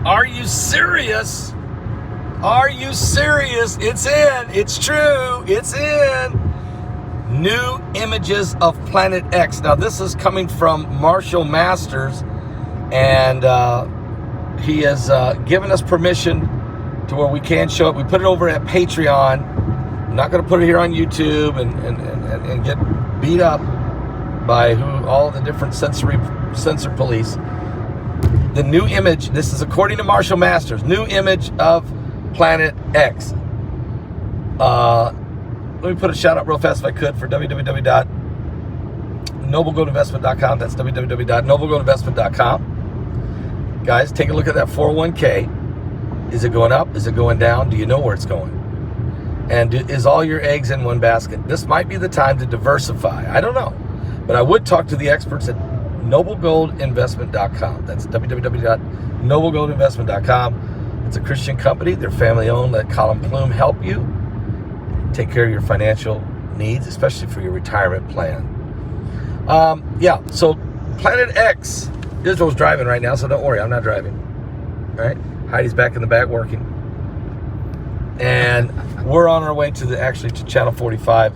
Are you serious? Are you serious? It's in. It's true. It's in. New images of Planet X. Now, this is coming from Marshall Masters, and he has given us permission to where we can show it. We put it over at Patreon. I'm not going to put it here on YouTube and get beat up by all the different censor police. The new image, this is according to Marshall Masters, new image of Planet X. Let me put a shout out real fast if I could for www.noblegoldinvestment.com. That's www.noblegoldinvestment.com. Guys, take a look at that 401k. Is it going up? Is it going down? Do you know where it's going? And is all your eggs in one basket? This might be the time to diversify. I don't know. But I would talk to the experts at noblegoldinvestment.com. That's www.noblegoldinvestment.com. It's a Christian company. They're family owned. Let Colin Plume help you take care of your financial needs, especially for your retirement plan. So Planet X, Israel's driving right now, so don't worry, I'm not driving. All right? Heidi's back in the back working. And we're on our way to Channel 45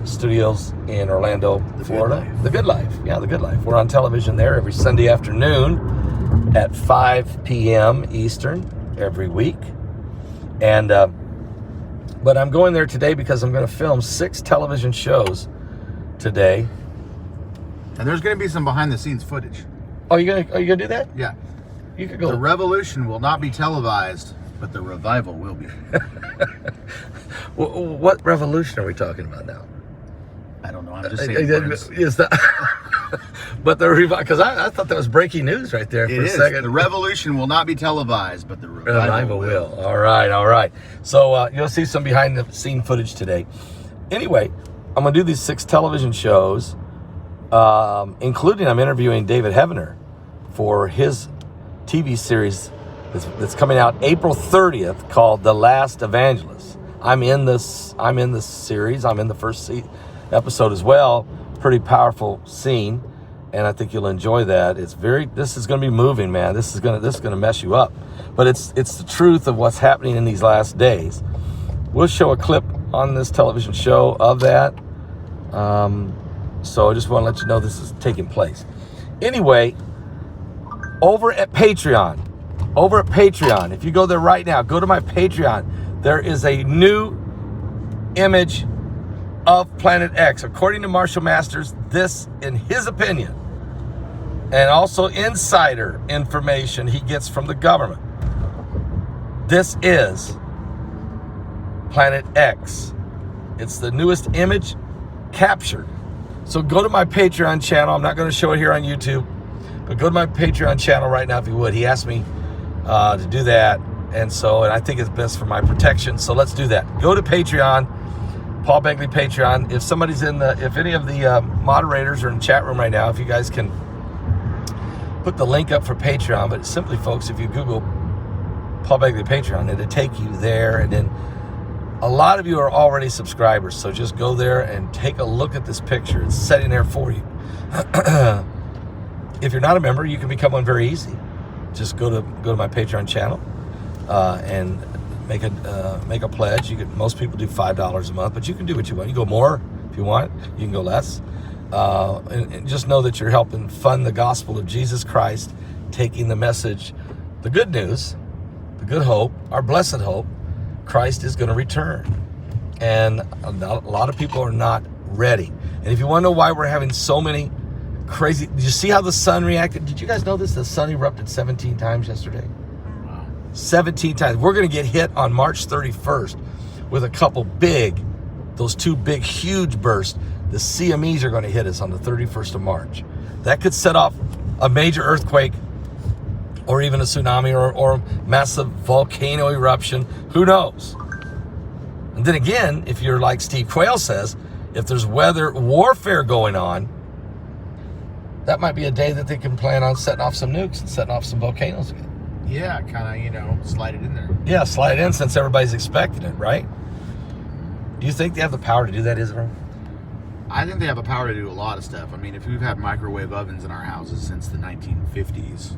studios in Orlando, Florida. The Good Life. Yeah, The Good Life. We're on television there every Sunday afternoon at 5 p.m. Eastern every week. And but I'm going there today because I'm going to film 6 television shows today. And there's going to be some behind the scenes footage. Oh, you gonna do that? Yeah. You could go. The revolution will not be televised, but the revival will be. What revolution are we talking about now? I don't know. I'm just saying. Is that? But the revival, because I thought that was breaking news right there for a second. The revolution will not be televised, but the revival will. All right. So you'll see some behind the scene footage today. Anyway, I'm gonna do these 6 television shows, including I'm interviewing David Heavener for his TV series that's coming out April 30th called The Last Evangelist. I'm in this series. I'm in the first episode as well. Pretty powerful scene, and I think you'll enjoy that. This is going to be moving, man. This is going to mess you up, but it's the truth of what's happening in these last days. We'll show a clip on this television show of that. So I just want to let you know this is taking place. Anyway, over at Patreon, if you go there right now, go to my Patreon. There is a new image of Planet X. According to Marshall Masters, this, in his opinion, and also insider information he gets from the government, this is Planet X. It's the newest image captured. So go to my Patreon channel. I'm not going to show it here on YouTube, but go to my Patreon channel right now if you would. He asked me to do that, and I think it's best for my protection. So let's do that. Go to Patreon, Paul Begley Patreon. If any of the moderators are in the chat room right now, if you guys can put the link up for Patreon. But simply, folks, if you Google Paul Begley Patreon, it'll take you there, and then a lot of you are already subscribers, so just go there and take a look at this picture. It's sitting there for you. If you're not a member, you can become one very easy. Just go to my Patreon channel and make a pledge. Most people do $5 a month, but you can do what you want. You go more if you want. You can go less. And just know that you're helping fund the gospel of Jesus Christ, taking the message, the good news, the good hope, our blessed hope. Christ is going to return, and a lot of people are not ready. And if you want to know why we're having so many crazy, did you see how the sun reacted? Did you guys know this? The sun erupted 17 times yesterday. Wow. 17 times. We're going to get hit on March 31st with a couple those 2 big, huge bursts. The CMEs are going to hit us on the 31st of March. That could set off a major earthquake, or even a tsunami, or a massive volcano eruption. Who knows? And then again, if you're like Steve Quayle says, if there's weather warfare going on, that might be a day that they can plan on setting off some nukes and setting off some volcanoes again. Yeah, kind of, slide it in there. Yeah, slide it in since everybody's expecting it, right? Do you think they have the power to do that, Israel? I think they have the power to do a lot of stuff. I mean, if we've had microwave ovens in our houses since the 1950s,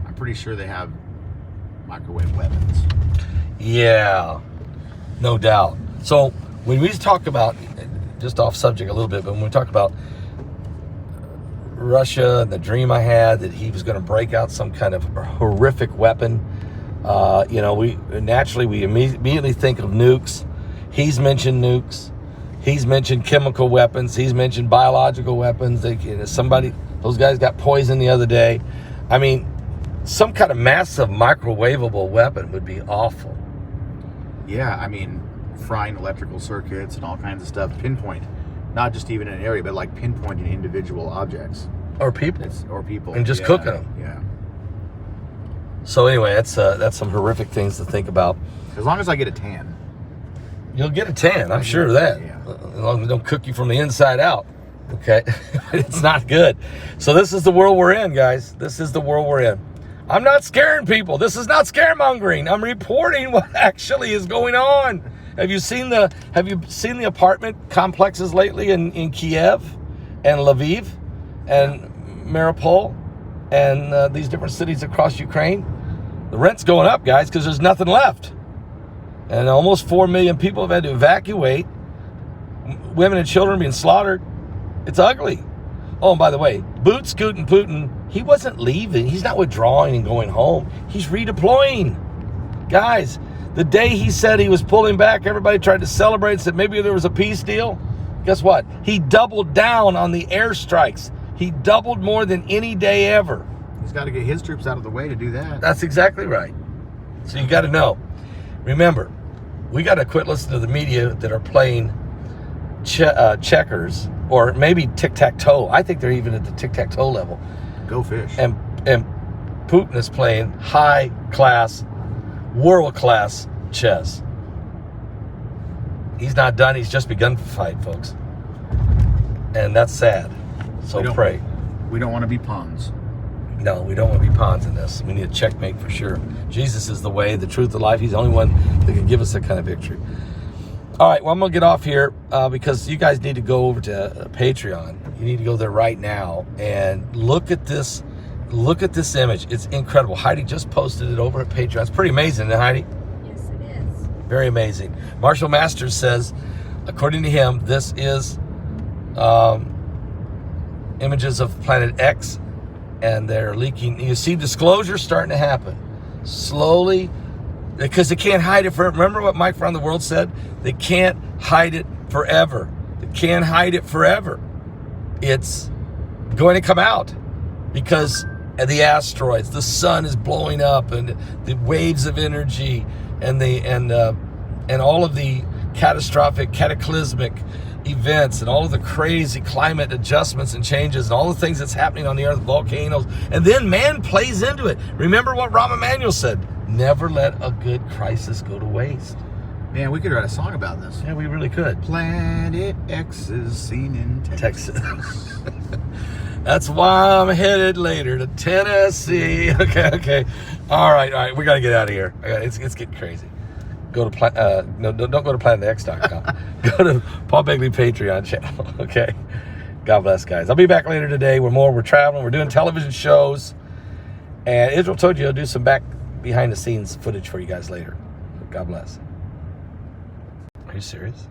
I'm pretty sure they have microwave weapons. Yeah, no doubt. So when we talk about, just off subject a little bit, but when we talk about Russia and the dream I had that he was going to break out some kind of horrific weapon, we immediately think of nukes. He's mentioned nukes. He's mentioned chemical weapons. He's mentioned biological weapons. Those guys got poisoned the other day. I mean, some kind of massive microwavable weapon would be awful. Yeah, I mean, frying electrical circuits and all kinds of stuff. Pinpoint, not just even an area, but like pinpointing individual objects Or people. or people, And just cooking them. Yeah. So anyway, that's some horrific things to think about. As long as I get a tan. You'll get a tan, I'm sure of that. Yeah. As long as they don't cook you from the inside out. Okay? It's not good. So this is the world we're in, guys. This is the world we're in. I'm not scaring people. This is not scaremongering. I'm reporting what actually is going on. Have you seen the apartment complexes lately in Kiev and Lviv and Mariupol and these different cities across Ukraine? The rent's going up, guys, because there's nothing left. And almost 4 million people have had to evacuate. Women and children being slaughtered. It's ugly. Oh, and by the way, Scootin' Putin, he wasn't leaving. He's not withdrawing and going home. He's redeploying. Guys, the day he said he was pulling back, everybody tried to celebrate and said maybe there was a peace deal. Guess what? He doubled down on the airstrikes. He doubled more than any day ever. He's got to get his troops out of the way to do that. That's exactly right. So you got to know. Remember, we got to quit listening to the media that are playing checkers or maybe tic-tac-toe. I think they're even at the tic-tac-toe level. Go fish. And Putin is playing high-class, world-class chess. He's not done. He's just begun to fight, folks. And that's sad. So pray. We don't want to be pawns. No, we don't want to be pawns in this. We need a checkmate for sure. Jesus is the way, the truth, the life. He's the only one that can give us that kind of victory. All right, well, I'm going to get off here because you guys need to go over to Patreon. You need to go there right now and look at this. Look at this image. It's incredible. Heidi just posted it over at Patreon. It's pretty amazing, isn't it, Heidi? Yes, it is. Very amazing. Marshall Masters says, according to him, this is images of Planet X, and they're leaking. You see disclosure starting to happen slowly because they can't hide it forever. Remember what Mike from the World said? They can't hide it forever. They can't hide it forever. It's going to come out because of the asteroids. The sun is blowing up, and the waves of energy, and all of the catastrophic, cataclysmic events, and all of the crazy climate adjustments and changes, and all the things that's happening on the earth, volcanoes, and then man plays into it. Remember what Rahm Emanuel said: never let a good crisis go to waste. Man, we could write a song about this. Yeah, we really could. Planet X is seen in Texas. That's why I'm headed later to Tennessee. Okay. All right. We got to get out of here. It's getting crazy. Go to don't go to planetx.com. Go to Paul Begley Patreon channel. Okay. God bless, guys. I'll be back later today. We're traveling. We're doing television shows. And Israel told you I'll do some behind the scenes footage for you guys later. God bless. Are you serious?